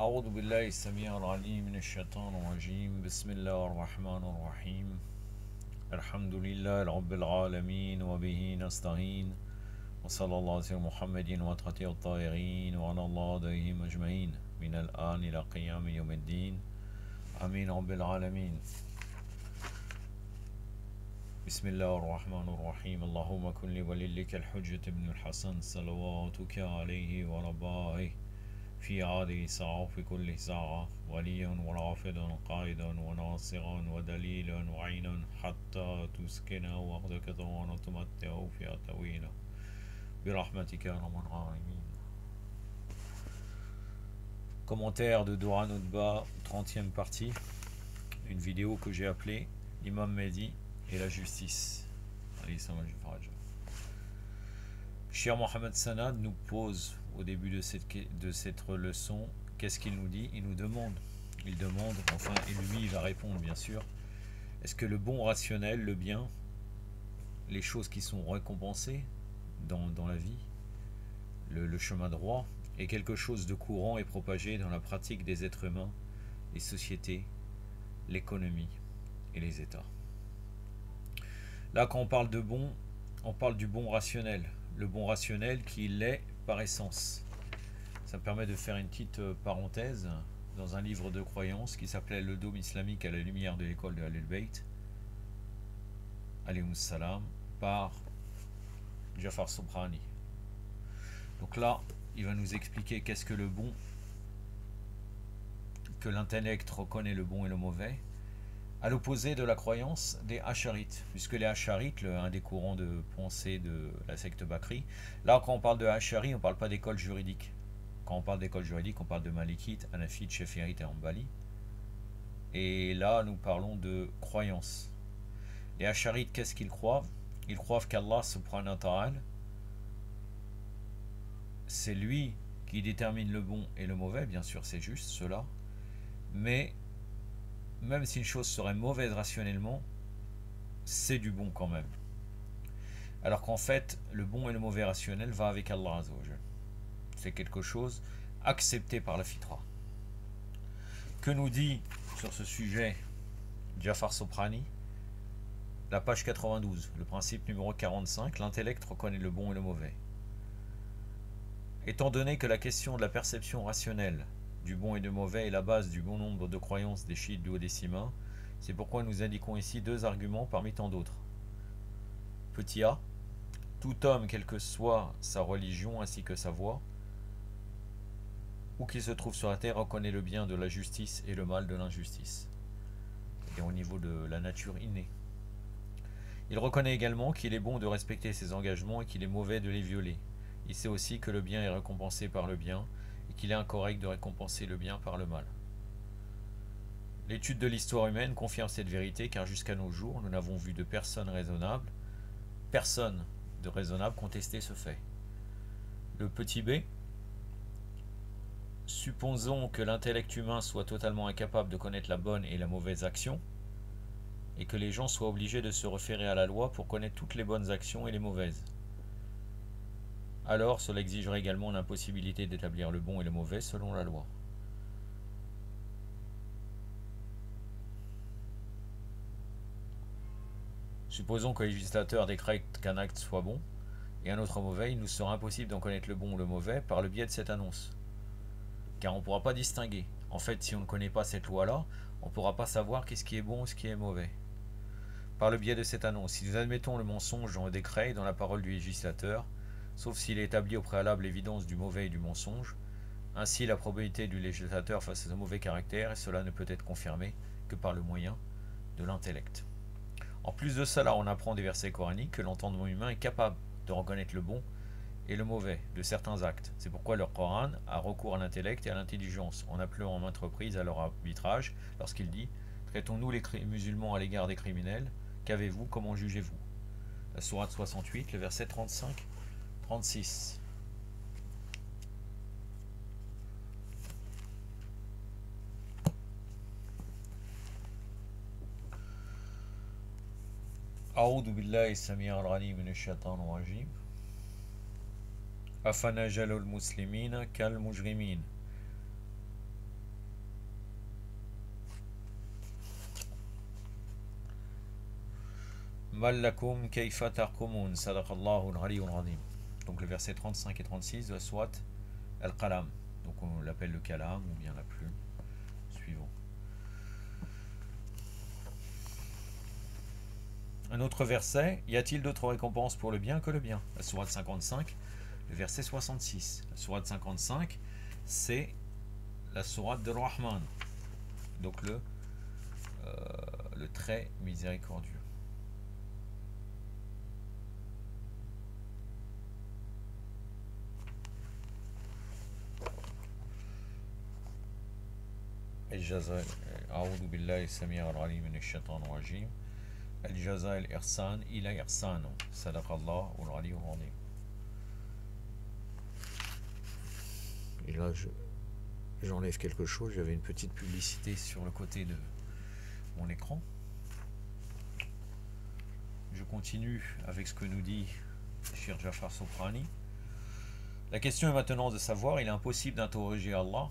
أعوذ بالله السميع العليم من الشيطان الرجيم بسم الله الرحمن الرحيم الحمد لله رب العالمين وبه نستعين وصلى الله على محمد وطهته الطاهرين وعلى الله عليهم أجمعين من الآن إلى قيام يوم الدين آمين رب العالمين. بسم الله الرحمن الرحيم اللهم كن لوليك الحجة ابن الحسن صلواتك عليه وربائه في عاده ساعة في كل ساعة وليا ورافدا قائدا وناصرا ودليلا وعينا حتى تسكنه وحدك طوعا تمتعه فيها طويلة برحمتك يا رب العالمين. Commentaire de Dora Notba, 30e partie, une vidéo que j'ai appelée Imam Mehdi et la justice. Cheikh Mohamed Sanad nous pose au début de cette leçon, qu'est-ce qu'il nous dit? Il demande, enfin, et lui il va répondre bien sûr, est-ce que le bon rationnel, le bien, les choses qui sont récompensées dans la vie, le chemin droit, est quelque chose de courant et propagé dans la pratique des êtres humains, les sociétés, l'économie et les États. Là, quand on parle de bon, on parle du bon rationnel, le bon rationnel qui l'est par essence. Ça me permet de faire une petite parenthèse dans un livre de croyance qui s'appelait Le dôme islamique à la lumière de l'école de Ahl-Bayt, alayhimus salam, par Jafar Sobrani. Donc là, il va nous expliquer qu'est-ce que le bon, que l'intellect reconnaît le bon et le mauvais, à l'opposé de la croyance des Asharites, puisque les Asharites, un des courants de pensée de la secte Bakri, là quand on parle de Ashari, on ne parle pas d'école juridique. Quand on parle d'école juridique, on parle de Malikite, Hanafite, Shafi'ite et Hanbali. Et là, nous parlons de croyance. Les Asharites, qu'est-ce qu'ils croient? Ils croient qu'Allah subhanahu wa ta'ala, c'est lui qui détermine le bon et le mauvais, bien sûr c'est juste cela, mais même si une chose serait mauvaise rationnellement, c'est du bon quand même. Alors qu'en fait, le bon et le mauvais rationnel va avec Allah Azza wa Jal. C'est quelque chose accepté par la fitra. Que nous dit sur ce sujet Jafar Sobrani? La page 92, le principe numéro 45, l'intellect reconnaît le bon et le mauvais. Étant donné que la question de la perception rationnelle du bon et du mauvais est la base du bon nombre de croyances des chiites duodécimains, c'est pourquoi nous indiquons ici deux arguments parmi tant d'autres. Petit a, tout homme, quelle que soit sa religion ainsi que sa voie, où qu'il se trouve sur la terre, reconnaît le bien de la justice et le mal de l'injustice, et au niveau de la nature innée. Il reconnaît également qu'il est bon de respecter ses engagements et qu'il est mauvais de les violer. Il sait aussi que le bien est récompensé par le bien, et qu'il est incorrect de récompenser le bien par le mal. L'étude de l'histoire humaine confirme cette vérité, car jusqu'à nos jours, nous n'avons vu de personne de raisonnable contester ce fait. Le petit b, supposons que l'intellect humain soit totalement incapable de connaître la bonne et la mauvaise action, et que les gens soient obligés de se référer à la loi pour connaître toutes les bonnes actions et les mauvaises. Alors cela exigerait également l'impossibilité d'établir le bon et le mauvais selon la loi. Supposons que le législateur décrète qu'un acte soit bon et un autre mauvais, il nous sera impossible d'en connaître le bon ou le mauvais par le biais de cette annonce. Car on ne pourra pas distinguer. En fait, si on ne connaît pas cette loi-là, on ne pourra pas savoir qu'est-ce qui est bon et ce qui est mauvais. Par le biais de cette annonce, si nous admettons le mensonge dans le décret et dans la parole du législateur, sauf s'il est établi au préalable l'évidence du mauvais et du mensonge, ainsi la probabilité du législateur face à ce mauvais caractère, et cela ne peut être confirmé que par le moyen de l'intellect. En plus de cela, on apprend des versets coraniques que l'entendement humain est capable de reconnaître le bon et le mauvais de certains actes. C'est pourquoi le Coran a recours à l'intellect et à l'intelligence, en appelant en maintes reprises à leur arbitrage, lorsqu'il dit « Traitons-nous les musulmans à l'égard des criminels? Qu'avez-vous? Comment jugez-vous » La sourate 68, le verset 35-36. أعوذ بالله السميع العليم من الشيطان الرجيم أفنجعل المسلمين كالمجرمين Mallakum kayfa tarkumun, sadaqallahu al-aliyyul azim. Donc le verset 35 et 36 de la sourate Al-Qalam. Donc on l'appelle le Kalam ou bien la plume. Suivant. Un autre verset, y a-t-il d'autres récompenses pour le bien que le bien? La sourate 55, le verset 66. La sourate 55, c'est la sourate de Rahman. Donc le très miséricordieux. الجزاء أعوذ بالله السميع العليم من الشيطان الرجيم الجزاء الإحسان إلى إحسانه صدق الله العلي العظيم. Et là j'enlève quelque chose, j'avais une petite publicité sur le côté de mon écran. Je continue avec ce que nous dit Cheikh Jafar Soprani. La question est maintenant de savoir, il est impossible d'interroger Allah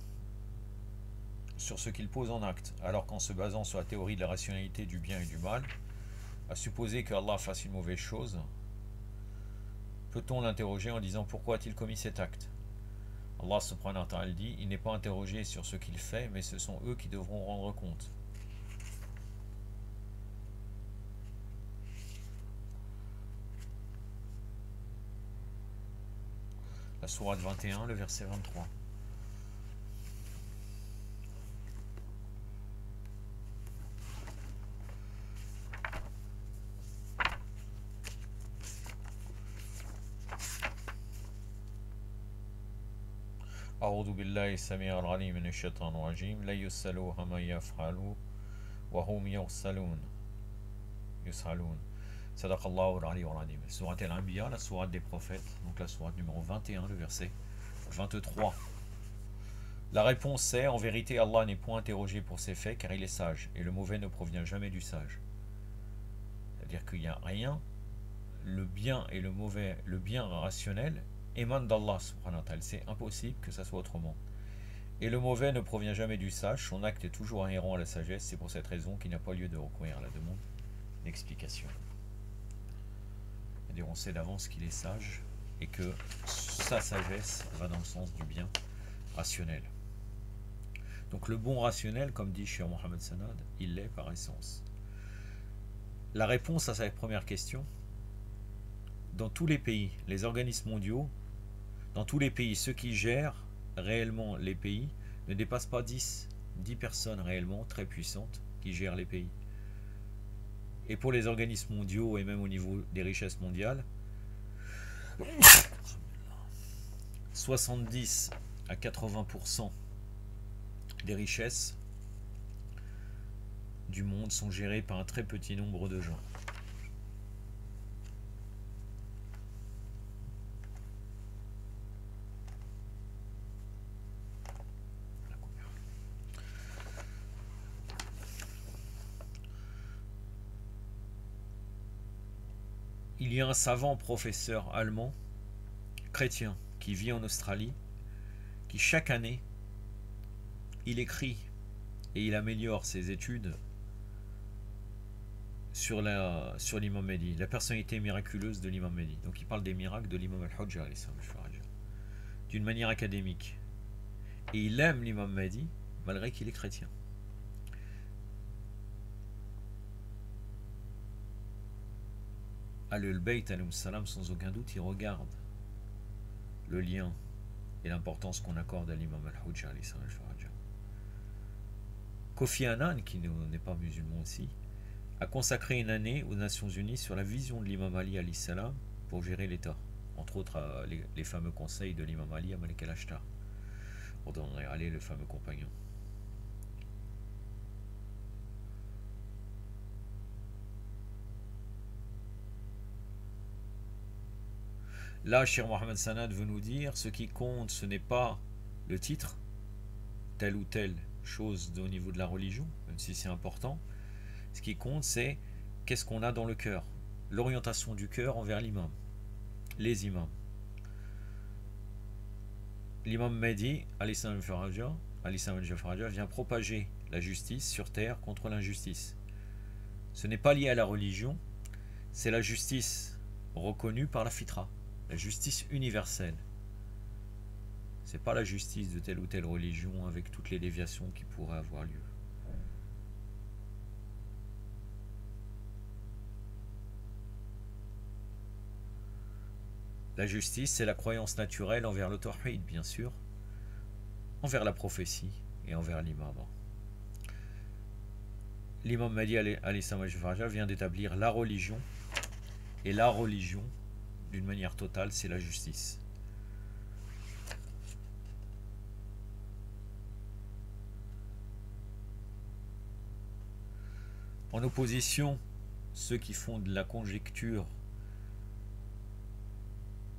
sur ce qu'il pose en acte, alors qu'en se basant sur la théorie de la rationalité du bien et du mal, à supposer que Allah fasse une mauvaise chose, peut-on l'interroger en disant pourquoi a-t-il commis cet acte? Allah subhanahu wa ta'ala dit, il n'est pas interrogé sur ce qu'il fait, mais ce sont eux qui devront rendre compte. La sourate 21, le verset 23. أعوذ بالله السميع العليم من الشيطان الرجيم لا يسألوا عما يفعلوا وهم يسألون صدق الله العلي العظيم. Sourate Al-Anbiya, la sourate des prophètes, donc la sourate numéro 21, le verset 23. La réponse est, en vérité, Allah n'est point interrogé pour ses faits car il est sage, et le mauvais ne provient jamais du sage. C'est-à-dire qu'il n'y a rien, le bien et le mauvais, le bien rationnel émane d'Allah subhanahu wa ta'ala, c'est impossible que ça soit autrement. Et le mauvais ne provient jamais du sage, son acte est toujours inhérent à la sagesse, c'est pour cette raison qu'il n'y a pas lieu de recourir à la demande d'explication. C'est-à-dire on sait d'avance qu'il est sage et que sa sagesse va dans le sens du bien rationnel. Donc le bon rationnel, comme dit Cheikh Mohammed Sanad, il l'est par essence. La réponse à cette première question, dans tous les pays, les organismes mondiaux, dans tous les pays, ceux qui gèrent réellement les pays ne dépassent pas 10 personnes réellement très puissantes qui gèrent les pays. Et pour les organismes mondiaux et même au niveau des richesses mondiales, 70 à 80% des richesses du monde sont gérées par un très petit nombre de gens. Il y a un savant professeur allemand, chrétien, qui vit en Australie, qui chaque année, il écrit et il améliore ses études sur l'imam Mahdi, la personnalité miraculeuse de l'imam Mahdi. Donc il parle des miracles de l'imam al-Hujja d'une manière académique. Et il aime l'imam Mahdi malgré qu'il est chrétien. Ahlul Bayt alayhim salam, sans aucun doute, il regarde le lien et l'importance qu'on accorde à l'imam al-Hujja. Kofi Annan, qui n'est pas musulman aussi, a consacré une année aux Nations Unies sur la vision de l'imam Ali alayhi salam pour gérer l'État. Entre autres, les fameux conseils de l'imam Ali à Malik al-Ashtar. On donnerait aller le fameux compagnon. Là, Cheikh Mohammed Sanad veut nous dire, ce qui compte, ce n'est pas le titre, telle ou telle chose au niveau de la religion, même si c'est important. Ce qui compte, c'est qu'est-ce qu'on a dans le cœur, l'orientation du cœur envers l'imam, les imams. L'imam Mahdi, Ali Salam al-Faraja, vient propager la justice sur terre contre l'injustice. Ce n'est pas lié à la religion, c'est la justice reconnue par la fitra, la justice universelle. C'est pas la justice de telle ou telle religion avec toutes les déviations qui pourraient avoir lieu. La justice, c'est la croyance naturelle envers le tawhid, bien sûr, envers la prophétie et envers l'imam. L'imam Mahdi vient d'établir la religion, et la religion, d'une manière totale, c'est la justice. En opposition, ceux qui font de la conjecture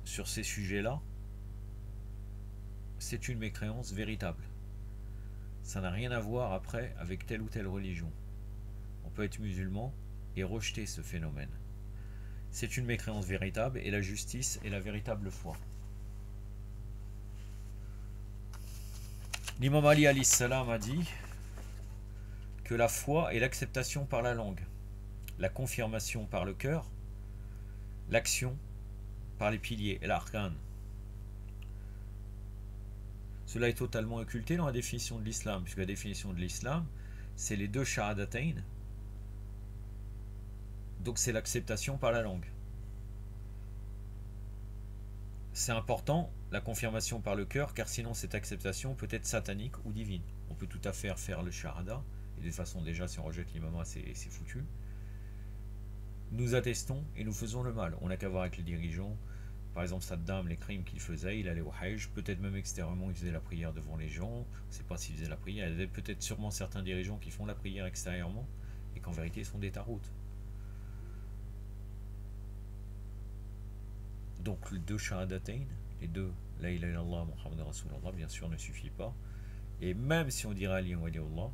sur ces sujets-là, c'est une mécréance véritable. Ça n'a rien à voir après avec telle ou telle religion. On peut être musulman et rejeter ce phénomène. C'est une mécréance véritable et la justice est la véritable foi. L'imam Ali alayhi salam a dit que la foi est l'acceptation par la langue, la confirmation par le cœur, l'action par les piliers et l'arkan. Cela est totalement occulté dans la définition de l'islam, puisque la définition de l'islam, c'est les deux shahadatayn. Donc c'est l'acceptation par la langue. C'est important, la confirmation par le cœur, car sinon cette acceptation peut être satanique ou divine. On peut tout à fait faire le shahada, et de toute façon déjà si on rejette l'imama c'est foutu. Nous attestons et nous faisons le mal. On n'a qu'à voir avec les dirigeants. Par exemple, Saddam, les crimes qu'il faisait, il allait au Hajj, peut-être même extérieurement, il faisait la prière devant les gens. On ne sait pas s'il faisait la prière. Il y a peut-être sûrement certains dirigeants qui font la prière extérieurement et qu'en vérité ils sont des taroutes. Donc les deux shahadatayn, les deux la ilaha illallah Muhammad Rasulullah, bien sûr, ne suffit pas. Et même si on dirait Ali wa Allah,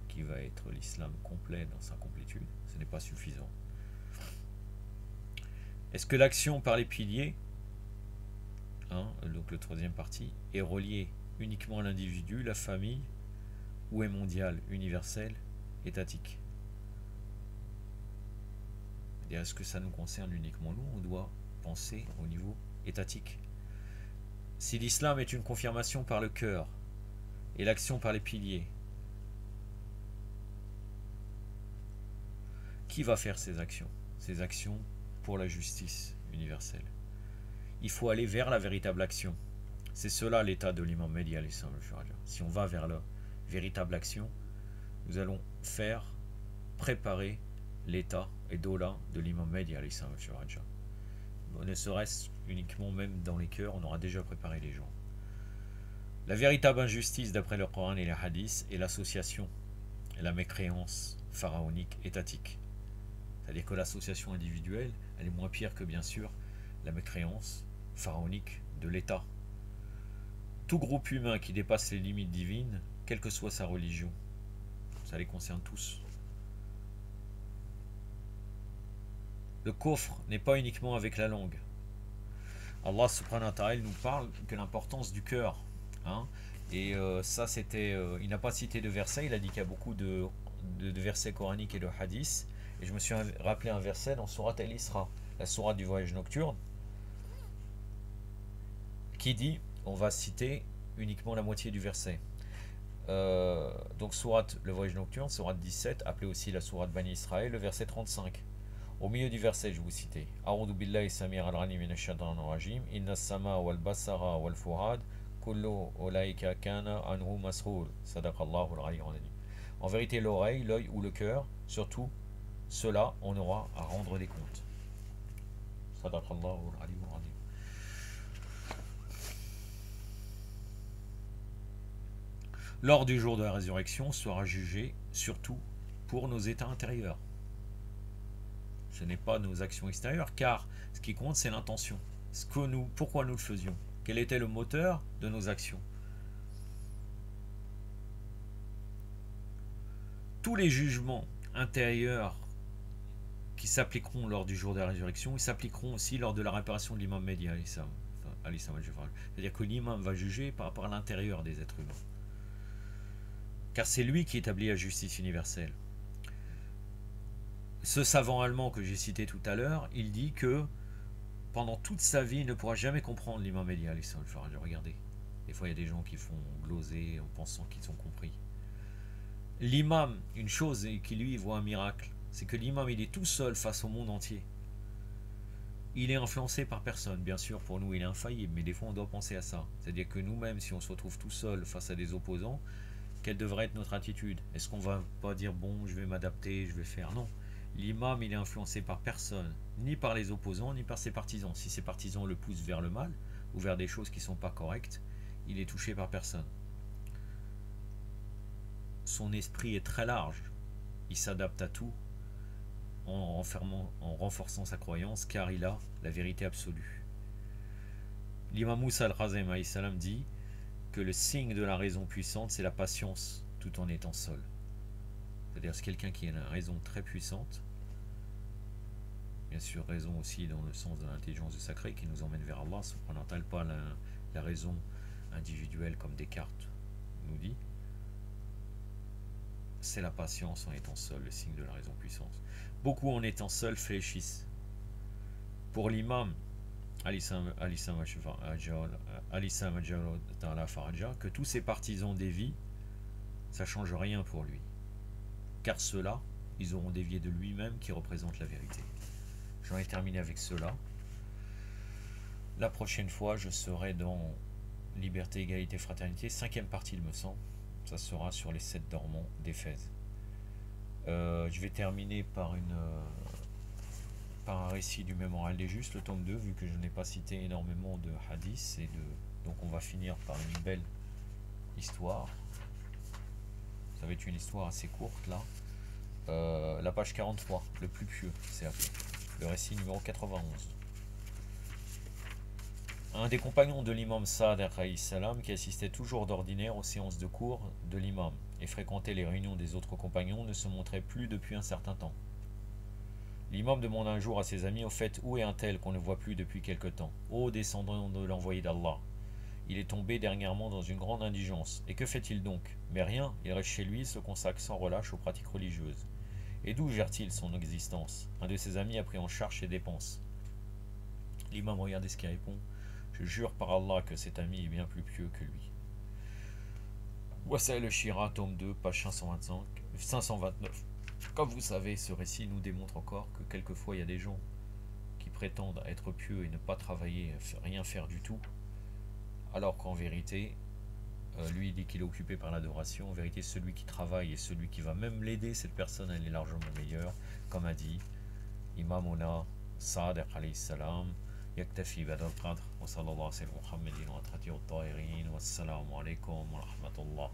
qui va être l'islam complet dans sa complétude, ce n'est pas suffisant. Est-ce que l'action par les piliers, donc le troisième parti, est reliée uniquement à l'individu, la famille, ou est mondiale, universelle, étatique? Et est-ce que ça nous concerne uniquement nous? On doit penser au niveau étatique. Si l'islam est une confirmation par le cœur et l'action par les piliers, qui va faire ces actions? Ces actions pour la justice universelle. Il faut aller vers la véritable action. C'est cela l'état de l'imam Mahdi alayhi salam. Si on va vers la véritable action, nous allons préparer l'état et dola de l'imam Mahdi alayhi salam. Ne serait-ce uniquement même dans les cœurs, on aura déjà préparé les gens. La véritable injustice d'après le Coran et les hadiths est l'association et la mécréance pharaonique étatique. C'est-à-dire que l'association individuelle, elle est moins pire que, bien sûr, la mécréance pharaonique de l'État. Tout groupe humain qui dépasse les limites divines, quelle que soit sa religion, ça les concerne tous. Le kufr n'est pas uniquement avec la langue. Allah subhanahu wa ta'ala nous parle de l'importance du cœur. Et ça, c'était... il n'a pas cité de versets, il a dit qu'il y a beaucoup de versets coraniques et de hadiths. Et je me suis rappelé un verset dans Surat Al-Isra, la sourate du voyage nocturne, qui dit, on va citer uniquement la moitié du verset. Donc sourate le voyage nocturne, sourate 17, appelée aussi la sourate Bani Israël, le verset 35. Au milieu du verset, je vous citais, A'udhu billahi samir al-rani minash shaitanir rajim, inna as-sama wal basara wal fuad kullu ulaika kana anhu mas'ul. Sadaqallahu al-aliyyul azim. En vérité, l'oreille, l'œil ou le cœur, surtout cela, on aura à rendre des comptes. Sadaqallahu al-aliyyul azim. Lors du jour de la résurrection, sera jugé surtout pour nos états intérieurs. Ce n'est pas nos actions extérieures, car ce qui compte, c'est l'intention. Pourquoi nous le faisions? Quel était le moteur de nos actions? Tous les jugements intérieurs qui s'appliqueront lors du jour de la résurrection, ils s'appliqueront aussi lors de la réparation de l'imam Mahdi. C'est-à-dire que l'imam va juger par rapport à l'intérieur des êtres humains. Car c'est lui qui établit la justice universelle. Ce savant allemand que j'ai cité tout à l'heure, il dit que pendant toute sa vie, il ne pourra jamais comprendre l'imam Mehdi alayhi salam. Regardez, des fois il y a des gens qui font gloser en pensant qu'ils ont compris. L'imam, une chose et qui lui voit un miracle, c'est que l'imam il est tout seul face au monde entier. Il est influencé par personne, bien sûr pour nous il est infaillible, mais des fois on doit penser à ça. C'est-à-dire que nous-mêmes, si on se retrouve tout seul face à des opposants, quelle devrait être notre attitude? Est-ce qu'on va pas dire bon, je vais m'adapter, je vais faire? Non. L'imam il est influencé par personne, ni par les opposants, ni par ses partisans. Si ses partisans le poussent vers le mal, ou vers des choses qui ne sont pas correctes, il est touché par personne. Son esprit est très large, il s'adapte à tout en renforçant sa croyance, car il a la vérité absolue. L'imam Moussa al-Khazem dit que le signe de la raison puissante, c'est la patience, tout en étant seul. C'est-à-dire c'est quelqu'un qui a une raison très puissante, bien sûr raison aussi dans le sens de l'intelligence du sacré qui nous emmène vers Allah, subhanahu wa ta'ala, pas la raison individuelle comme Descartes nous dit. C'est la patience en étant seul, le signe de la raison puissante. Beaucoup en étant seul fléchissent. Pour l'imam que tous ses partisans dévient, ça ne change rien pour lui. Car ceux-là, ils auront dévié de lui-même qui représente la vérité. J'en ai terminé avec cela. La prochaine fois, je serai dans Liberté, Égalité, Fraternité, 5e partie, il me semble. Ça sera sur les 7 dormants d'Éphèse. Je vais terminer par un récit du Mémorial des Justes, le tome 2, vu que je n'ai pas cité énormément de hadiths. Donc on va finir par une belle histoire. Ça va être une histoire assez courte là. La page 43, le plus pieux, c'est appelé. Le récit numéro 91. Un des compagnons de l'imam Saad salam qui assistait toujours d'ordinaire aux séances de cours de l'imam et fréquentait les réunions des autres compagnons ne se montrait plus depuis un certain temps. L'imam demanda un jour à ses amis: au fait, où est un tel qu'on ne voit plus depuis quelque temps? Ô descendant de l'envoyé d'Allah, il est tombé dernièrement dans une grande indigence. Et que fait-il donc? Mais rien, il reste chez lui, se consacre sans relâche aux pratiques religieuses. Et d'où gère-t-il son existence? Un de ses amis a pris en charge ses dépenses. L'imam regardait ce qu'il répond: je jure par Allah que cet ami est bien plus pieux que lui. Wasail al-Shira, tome 2, page 529. Comme vous savez, ce récit nous démontre encore que quelquefois il y a des gens qui prétendent être pieux et ne pas travailler, rien faire du tout, alors qu'en vérité, lui il dit qu'il est occupé par l'adoration. En vérité, celui qui travaille et celui qui va même l'aider, cette personne, elle est largement meilleure, comme a dit Imamuna Sadiq alayhi salam. يكتفي بهذا القدر وصلى الله على سيدنا محمد وعلى آله الطاهرين والسلام عليكم ورحمة الله.